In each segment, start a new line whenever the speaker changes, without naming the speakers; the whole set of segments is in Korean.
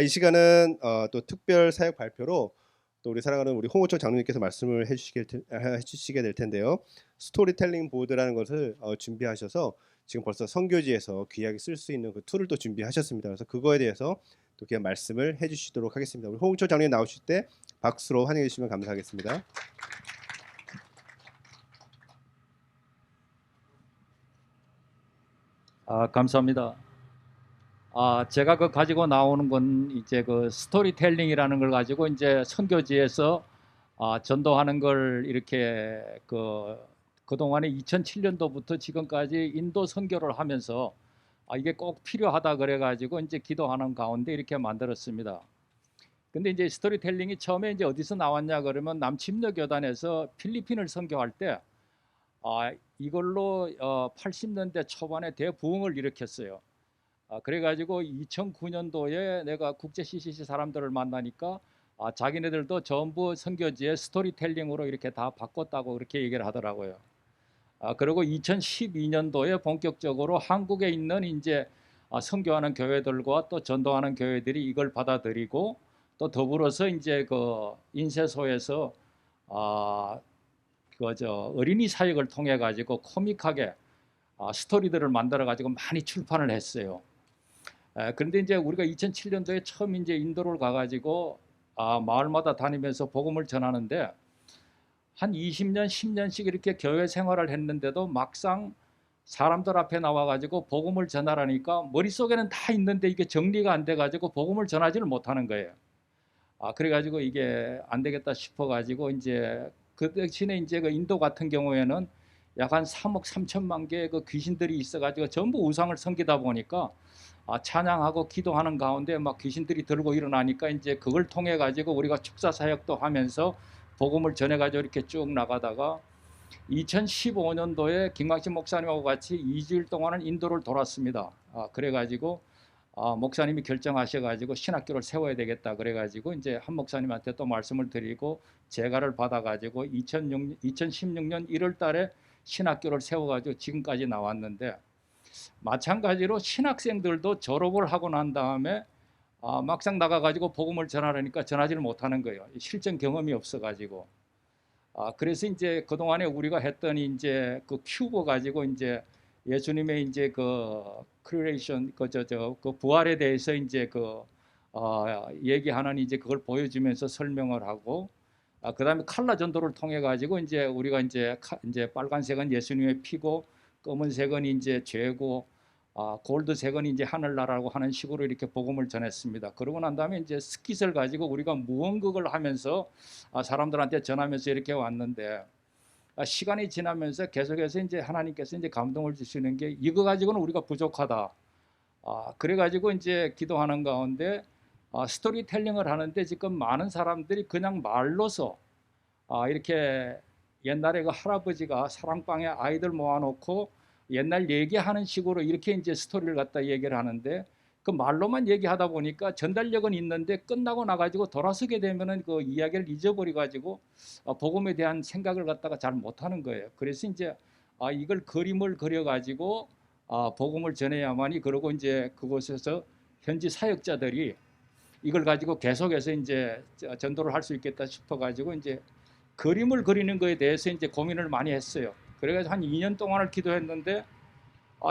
이 시간은 또 특별 사역 발표로 또 우리 사랑하는 우리 홍우철 장로님께서 말씀을 해주시게 될 텐데요. 스토리텔링 보드라는 것을 준비하셔서 지금 벌써 선교지에서 귀하게 쓸 수 있는 그 툴을 또 준비하셨습니다. 그래서 그거에 대해서 또 그냥 말씀을 해주시도록 하겠습니다. 우리 홍우철 장로님 나오실 때 박수로 환영해 주시면 감사하겠습니다.
감사합니다. 제가 가지고 나오는 건 이제 그 스토리텔링이라는 걸 가지고 이제 선교지에서 전도하는 걸 이렇게 그동안에 2007년도부터 지금까지 인도 선교를 하면서 이게 꼭 필요하다 그래가지고 이제 기도하는 가운데 이렇게 만들었습니다. 근데 이제 스토리텔링이 처음에 이제 어디서 나왔냐 그러면 남침녀교단에서 필리핀을 선교할 때 이걸로 80년대 초반에 대부흥을 일으켰어요. 그래가지고 2009년도에 내가 국제 CCC 사람들을 만나니까 자기네들도 전부 선교지에 스토리텔링으로 이렇게 다 바꿨다고 그렇게 얘기를 하더라고요. 그리고 2012년도에 본격적으로 한국에 있는 이제 선교하는 교회들과 또 전도하는 교회들이 이걸 받아들이고 또 더불어서 이제 그 인쇄소에서 어린이 사역을 통해 가지고 코믹하게 스토리들을 만들어 가지고 많이 출판을 했어요. 그런데 이제 우리가 2007년도에 처음 이제 인도를 가가지고 마을마다 다니면서 복음을 전하는데 한 20년, 10년씩 이렇게 교회 생활을 했는데도 막상 사람들 앞에 나와가지고 복음을 전하라니까 머릿속에는 다 있는데 이게 정리가 안 돼가지고 복음을 전하지를 못하는 거예요. 그래가지고 이게 안 되겠다 싶어가지고 이제 그 대신에 이제 그 인도 같은 경우에는 약 한 3억 3천만 개의 그 귀신들이 있어가지고 전부 우상을 섬기다 보니까 찬양하고 기도하는 가운데 막 귀신들이 들고 일어나니까 이제 그걸 통해 가지고 우리가 축사 사역도 하면서 복음을 전해 가지고 이렇게 쭉 나가다가 2015년도에 김광식 목사님하고 같이 2주일 동안은 인도를 돌았습니다. 그래 가지고 목사님이 결정하셔 가지고 신학교를 세워야 되겠다 그래 가지고 이제 한 목사님한테 또 말씀을 드리고 제가를 받아 가지고 2016년 1월 달에 신학교를 세워 가지고 지금까지 나왔는데 마찬가지로 신학생들도 졸업을 하고 난 다음에 막상 나가가지고 복음을 전하려니까 전하지를 못하는 거예요. 실전 경험이 없어가지고. 그래서 이제 그동안에 우리가 했던 이제 그 큐브 가지고 이제 예수님의 이제 그 크리에이션 그 부활에 대해서 이제 얘기하는 이제 그걸 보여주면서 설명을 하고 그다음에 칼라 전도를 통해 가지고 이제 우리가 이제 빨간색은 예수님의 피고 검은색은 이제 죄고 골드색은 이제 하늘나라라고 하는 식으로 이렇게 복음을 전했습니다. 그러고 난 다음에 이제 스킷을 가지고 우리가 무언극을 하면서 사람들한테 전하면서 이렇게 왔는데 시간이 지나면서 계속해서 이제 하나님께서 이제 감동을 주시는 게 이거 가지고는 우리가 부족하다. 그래가지고 이제 기도하는 가운데 스토리텔링을 하는데 지금 많은 사람들이 그냥 말로서 이렇게 옛날에 그 할아버지가 사랑방에 아이들 모아놓고 옛날 얘기하는 식으로 이렇게 이제 스토리를 갖다 얘기를 하는데 그 말로만 얘기하다 보니까 전달력은 있는데 끝나고 나가지고 돌아서게 되면은 그 이야기를 잊어버려 가지고 복음에 대한 생각을 갖다가 잘 못하는 거예요. 그래서 이제 이걸 그림을 그려 가지고 복음을 전해야만이 그러고 이제 그곳에서 현지 사역자들이 이걸 가지고 계속해서 이제 전도를 할 수 있겠다 싶어 가지고 이제 그림을 그리는 거에 대해서 이제 고민을 많이 했어요. 그래가지고 한 2년 동안을 기도했는데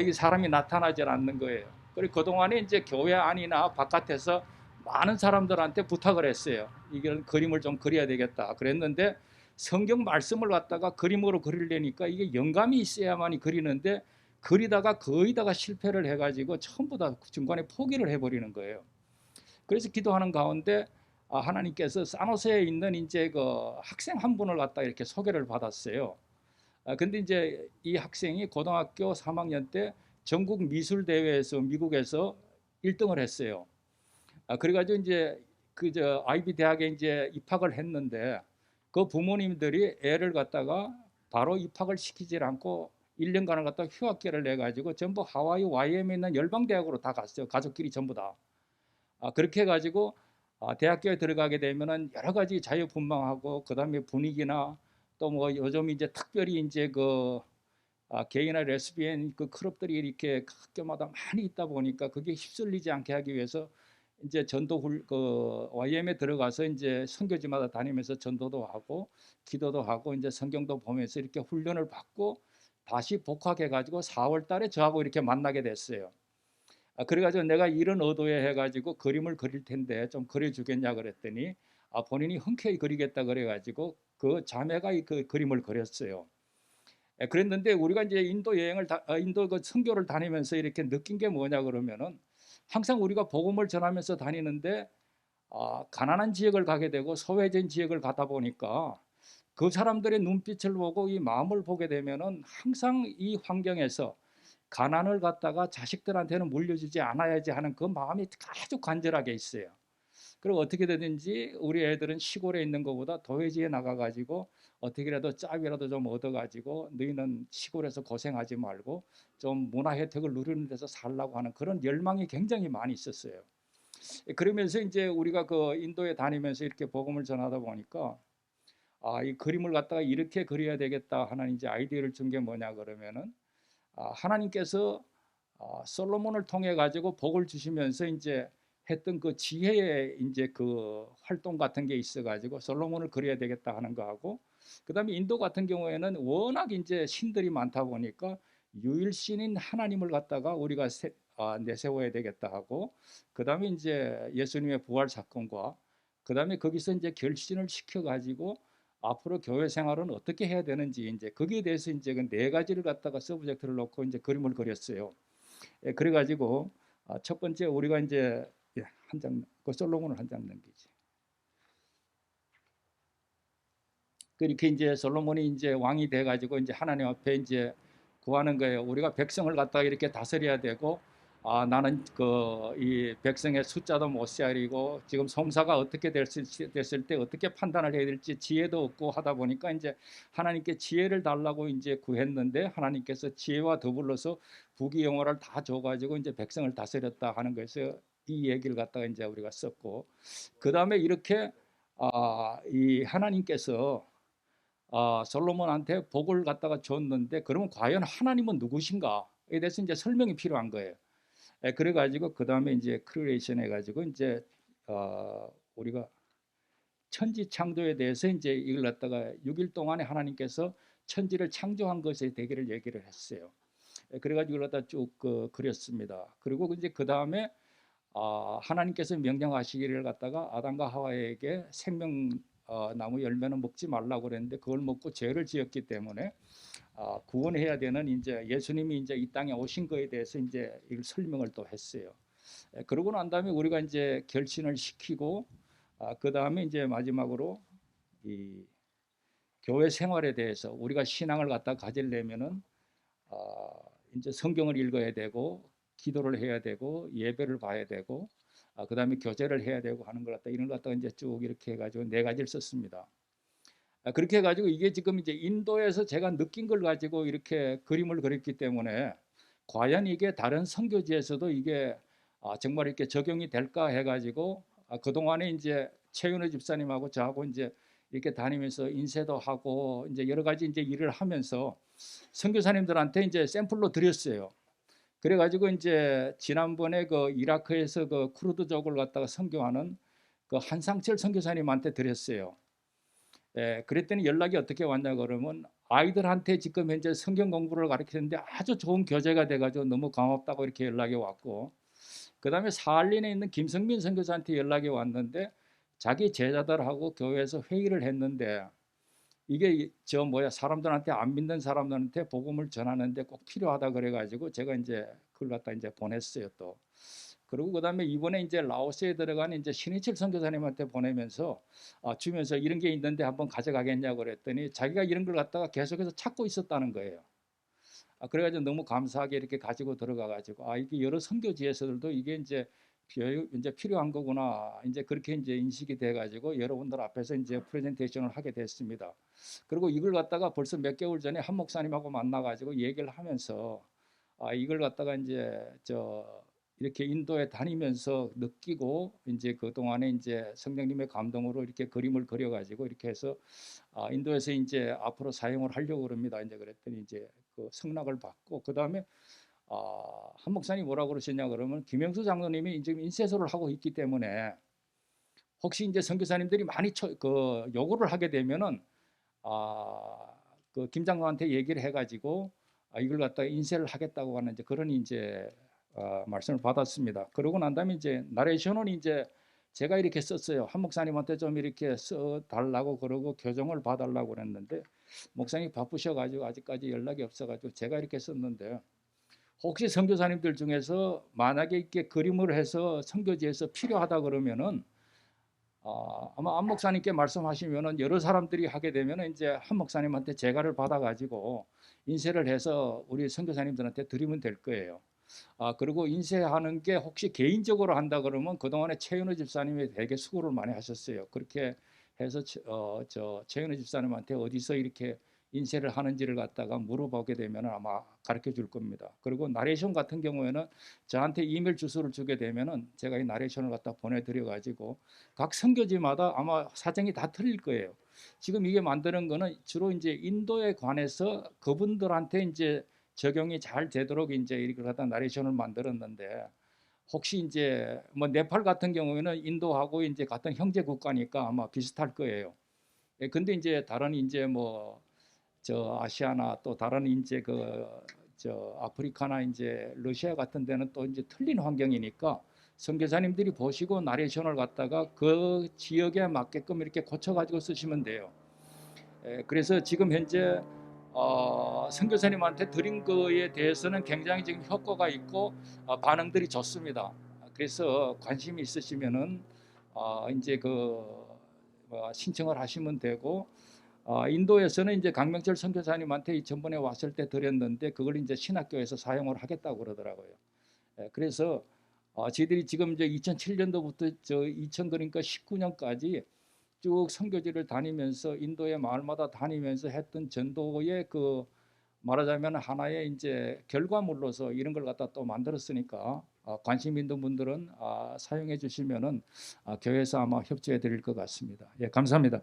이게 사람이 나타나질 않는 거예요. 그리고 그동안에 이제 교회 안이나 바깥에서 많은 사람들한테 부탁을 했어요. 이런 그림을 좀 그려야 되겠다. 그랬는데 성경 말씀을 갖다가 그림으로 그리려니까 이게 영감이 있어야만이 그리는데 그리다가 거의 다가 실패를 해가지고 전부 다 중간에 포기를 해버리는 거예요. 그래서 기도하는 가운데 하나님께서 산호세에 있는 이제 그 학생 한 분을 갖다 이렇게 소개를 받았어요. 근데 이제 이 학생이 고등학교 3학년 때 전국 미술 대회에서 미국에서 1등을 했어요. 그래가지고 이제 그저 아이비 대학에 이제 입학을 했는데 그 부모님들이 애를 갖다가 바로 입학을 시키질 않고 1년간을 갖다 휴학계를 내 가지고 전부 하와이 YM에 있는 열방대학으로 다 갔어요. 가족끼리 전부 다. 그렇게 해가지고 대학교에 들어가게 되면은 여러 가지 자유분방하고 그다음에 분위기나 또 뭐 요즘 이제 특별히 이제 게이나 레스비언 그 클럽들이 이렇게 학교마다 많이 있다 보니까 그게 휩쓸리지 않게 하기 위해서 이제 그 YM에 들어가서 이제 선교지마다 다니면서 전도도 하고 기도도 하고 이제 성경도 보면서 이렇게 훈련을 받고 다시 복학해 가지고 4월 달에 저하고 이렇게 만나게 됐어요. 그래가지고 내가 이런 의도에 해가지고 그림을 그릴 텐데 좀 그려주겠냐 그랬더니 본인이 흔쾌히 그리겠다 그래가지고 그 자매가 그 그림을 그렸어요. 그랬는데 우리가 이제 인도 그 선교를 다니면서 이렇게 느낀 게 뭐냐 그러면은 항상 우리가 복음을 전하면서 다니는데 가난한 지역을 가게 되고 소외된 지역을 가다 보니까 그 사람들의 눈빛을 보고 이 마음을 보게 되면은 항상 이 환경에서 가난을 갖다가 자식들한테는 물려주지 않아야지 하는 그 마음이 아주 간절하게 있어요. 그리고 어떻게 되든지 우리 애들은 시골에 있는 것보다 도회지에 나가가지고 어떻게라도 짭이라도 좀 얻어가지고 너희는 시골에서 고생하지 말고 좀 문화 혜택을 누리는 데서 살라고 하는 그런 열망이 굉장히 많이 있었어요. 그러면서 이제 우리가 그 인도에 다니면서 이렇게 복음을 전하다 보니까 이 그림을 갖다가 이렇게 그려야 되겠다 하는 이제 아이디어를 준 게 뭐냐 그러면은 하나님께서 솔로몬을 통해 가지고 복을 주시면서 이제 했던 그 지혜의 이제 그 활동 같은 게 있어 가지고 솔로몬을 그려야 되겠다 하는 거하고 그다음에 인도 같은 경우에는 워낙 이제 신들이 많다 보니까 유일신인 하나님을 갖다가 우리가 내세워야 되겠다 하고 그다음에 이제 예수님의 부활 사건과 그다음에 거기서 이제 결신을 시켜 가지고 앞으로 교회 생활은 어떻게 해야 되는지 이제 거기에 대해서 이제 그 네 가지를 갖다가 서브젝트를 놓고 이제 그림을 그렸어요. 그래가지고 첫 번째 우리가 이제 한 장, 그 솔로몬을 한 장 넘기지. 그렇게 이제 솔로몬이 이제 왕이 돼가지고 이제 하나님 앞에 이제 구하는 거예요. 우리가 백성을 갖다가 이렇게 다스려야 되고, 나는 그 이 백성의 숫자도 못 세리고 지금 송사가 어떻게 됐을 때 어떻게 판단을 해야 될지 지혜도 없고 하다 보니까 이제 하나님께 지혜를 달라고 이제 구했는데 하나님께서 지혜와 더불어서 부귀영화를 다 줘가지고 이제 백성을 다스렸다 하는 것에서 이 얘기를 갖다가 이제 우리가 썼고, 그 다음에 이렇게 이 하나님께서 솔로몬한테 복을 갖다가 줬는데 그러면 과연 하나님은 누구신가에 대해서 이제 설명이 필요한 거예요. 그래가지고 그 다음에 이제 크리에이션 해가지고 이제 우리가 천지 창조에 대해서 이제 이걸 갖다가 6일 동안에 하나님께서 천지를 창조한 것에 대개를 얘기를 했어요. 그래가지고 이걸 갖다 쭉 그렸습니다. 그리고 이제 그 다음에 하나님께서 명령하시기를 갖다가 아담과 하와에게 생명 나무 열매는 먹지 말라고 그랬는데 그걸 먹고 죄를 지었기 때문에 구원해야 되는 이제 예수님이 이제 이 땅에 오신 거에 대해서 이제 이걸 설명을 또 했어요. 그러고 난 다음에 우리가 이제 결신을 시키고 그 다음에 이제 마지막으로 이 교회 생활에 대해서 우리가 신앙을 갖다 가지려면은 이제 성경을 읽어야 되고 기도를 해야 되고 예배를 봐야 되고 그다음에 교제를 해야 되고 하는 걸 갖다 이런 걸 갖다가 이제 쭉 이렇게 해가지고 네 가지를 썼습니다. 그렇게 해가지고 이게 지금 이제 인도에서 제가 느낀 걸 가지고 이렇게 그림을 그렸기 때문에 과연 이게 다른 선교지에서도 이게 정말 이렇게 적용이 될까 해가지고 그동안에 이제 최윤호 집사님하고 저하고 이제 이렇게 다니면서 인쇄도 하고 이제 여러 가지 이제 일을 하면서 선교사님들한테 이제 샘플로 드렸어요. 그래가지고 이제 지난번에 그 이라크에서 그 쿠르드족을 갖다가 선교하는 그 한상철 선교사님한테 드렸어요. 그랬더니 연락이 어떻게 왔냐 그러면 아이들한테 지금 현재 성경 공부를 가르치는데 아주 좋은 교재가 돼가지고 너무 고맙다고 이렇게 연락이 왔고, 그 다음에 사할린에 있는 김성민 선교사한테 연락이 왔는데 자기 제자들하고 교회에서 회의를 했는데 이게 저 뭐야 사람들한테 안 믿는 사람들한테 복음을 전하는데 꼭 필요하다 그래가지고 제가 이제 그걸 갖다 이제 보냈어요 또. 그리고 그다음에 이번에 이제 라오스에 들어간 이제 신희철 선교사님한테 보내면서 주면서 이런 게 있는데 한번 가져가겠냐고 그랬더니 자기가 이런 걸 갖다가 계속해서 찾고 있었다는 거예요. 그래가지고 너무 감사하게 이렇게 가지고 들어가가지고 이게 여러 선교지에서들도 이게 이제 필요한 거구나 이제 그렇게 이제 인식이 돼가지고 여러분들 앞에서 이제 프레젠테이션을 하게 됐습니다. 그리고 이걸 갖다가 벌써 몇 개월 전에 한 목사님하고 만나가지고 얘기를 하면서 이걸 갖다가 이제 이렇게 인도에 다니면서 느끼고 이제 그 동안에 이제 성령님의 감동으로 이렇게 그림을 그려가지고 이렇게 해서 인도에서 이제 앞으로 사용을 하려고 그럽니다. 이제 그랬더니 이제 그 승낙을 받고 그 다음에 한 목사님 뭐라고 그러셨냐 그러면 김영수 장로님이 지금 인쇄소를 하고 있기 때문에 혹시 이제 선교사님들이 많이 요구를 하게 되면은 그 김 장로한테 얘기를 해가지고 이걸 갖다가 인쇄를 하겠다고 하는 이제 그런 이제 말씀을 받았습니다. 그러고 난 다음에 이제 나레이션은 이제 제가 이렇게 썼어요. 한 목사님한테 좀 이렇게 써 달라고 그러고 교정을 봐달라고 그랬는데 목사님이 바쁘셔가지고 아직까지 연락이 없어가지고 제가 이렇게 썼는데 혹시 선교사님들 중에서 만약에 이렇게 그림을 해서 선교지에서 필요하다 그러면은 아마 안 목사님께 말씀하시면은 여러 사람들이 하게 되면은 이제 한 목사님한테 제가를 받아가지고 인쇄를 해서 우리 선교사님들한테 드리면 될 거예요. 그리고 인쇄하는 게 혹시 개인적으로 한다 그러면 그동안에 최윤호 집사님이 되게 수고를 많이 하셨어요. 그렇게 해서 저 최윤호 집사님한테 어디서 이렇게 인쇄를 하는지를 갖다가 물어보게 되면 아마 가르쳐 줄 겁니다. 그리고 나레이션 같은 경우에는 저한테 이메일 주소를 주게 되면은 제가 이 나레이션을 갖다 보내드려 가지고 각 선교지마다 아마 사정이 다 틀릴 거예요. 지금 이게 만드는 거는 주로 이제 인도에 관해서 그분들한테 이제 적용이 잘 되도록 이제 이렇게 갖다 나레이션을 만들었는데 혹시 이제 뭐 네팔 같은 경우에는 인도하고 이제 같은 형제 국가니까 아마 비슷할 거예요. 근데 이제 다른 이제 뭐 저 아시아나 또 다른 이제 저 아프리카나 이제 러시아 같은 데는 또 이제 틀린 환경이니까 선교사님들이 보시고 나레이션을 갖다가 그 지역에 맞게끔 이렇게 고쳐가지고 쓰시면 돼요. 그래서 지금 현재 선교사님한테 드린 거에 대해서는 굉장히 지금 효과가 있고 반응들이 좋습니다. 그래서 관심이 있으시면은 이제 신청을 하시면 되고 인도에서는 이제 강명철 선교사님한테 전번에 왔을 때 드렸는데 그걸 이제 신학교에서 사용을 하겠다고 그러더라고요. 그래서 저희들이 지금 이제 2007년도부터 저 2000 그러니까 19년까지 쭉 선교지를 다니면서 인도의 마을마다 다니면서 했던 전도의 그 말하자면 하나의 이제 결과물로서 이런 걸 갖다 또 만들었으니까 관심 있는 분들은 사용해 주시면은 교회에서 아마 협조해 드릴 것 같습니다. 예, 감사합니다.